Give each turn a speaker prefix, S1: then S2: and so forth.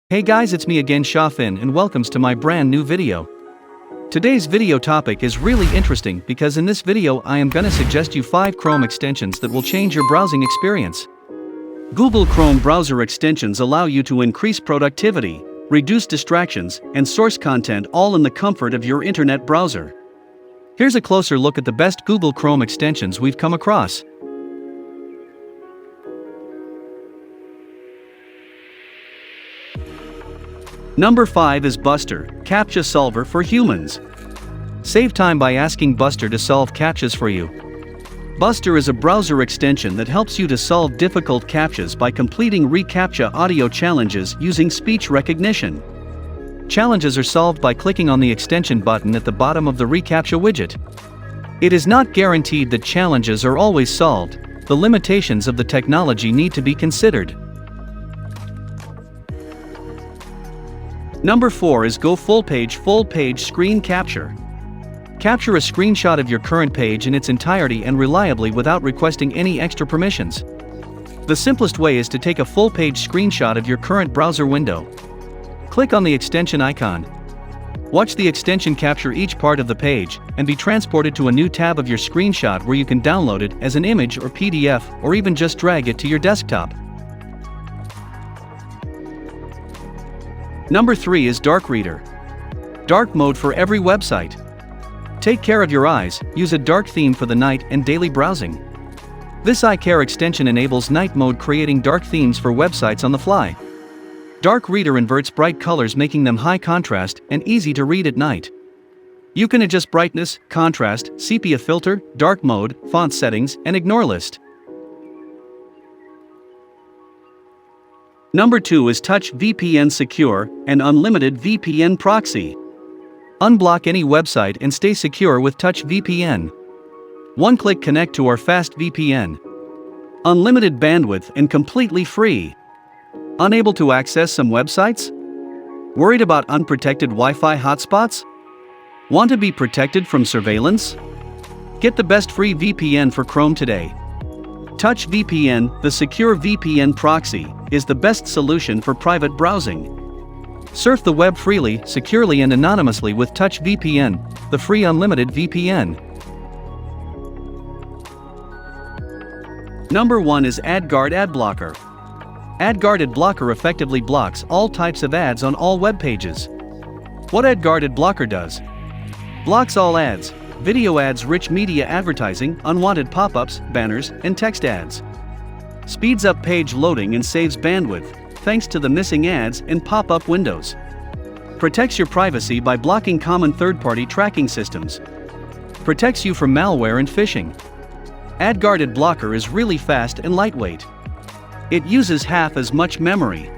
S1: Hey guys, it's me again, Shafin, and welcomes to my brand new video. Today's video topic is really interesting because in this video I am gonna suggest you 5 Chrome extensions that will change your browsing experience. Google Chrome browser extensions allow you to increase productivity, reduce distractions, and source content all in the comfort of your internet browser. Here's a closer look at the best Google Chrome extensions we've come across. Number 5 is Buster, CAPTCHA Solver for Humans. Save time by asking Buster to solve CAPTCHAs for you. Buster is a browser extension that helps you to solve difficult CAPTCHAs by completing reCAPTCHA audio challenges using speech recognition. Challenges are solved by clicking on the extension button at the bottom of the reCAPTCHA widget. It is not guaranteed that challenges are always solved. The limitations of the technology need to be considered. Number 4 is Go Full Page Screen Capture. Capture a screenshot of your current page in its entirety and reliably without requesting any extra permissions. The simplest way is to take a full page screenshot of your current browser window. Click on the extension icon. Watch the extension capture each part of the page and be transported to a new tab of your screenshot where you can download it as an image or PDF or even just drag it to your desktop. Number 3 is Dark Reader. Dark mode for every website. Take care of your eyes, use a dark theme for the night and daily browsing. This eye care extension enables night mode, creating dark themes for websites on the fly. Dark Reader inverts bright colors, making them high contrast and easy to read at night. You can adjust brightness, contrast, sepia filter, dark mode, font settings, and ignore list. Number 2 is Touch VPN Secure and Unlimited VPN Proxy. Unblock any website and stay secure with Touch VPN. One-click connect to our fast VPN. Unlimited bandwidth and completely free. Unable to access some websites? Worried about unprotected Wi-Fi hotspots? Want to be protected from surveillance? Get the best free VPN for Chrome today. Touch VPN, the secure VPN proxy, is the best solution for private browsing. Surf the web freely, securely and anonymously with Touch VPN, the free unlimited VPN. Number 1 is AdGuard Ad Blocker. AdGuard Ad Blocker effectively blocks all types of ads on all web pages. What AdGuard Ad Blocker does? Blocks all ads. Video ads, rich media advertising, unwanted pop-ups, banners, and text ads. Speeds up page loading and saves bandwidth, thanks to the missing ads and pop-up windows. Protects your privacy by blocking common third-party tracking systems. Protects you from malware and phishing. AdGuard Ad Blocker is really fast and lightweight. It uses half as much memory.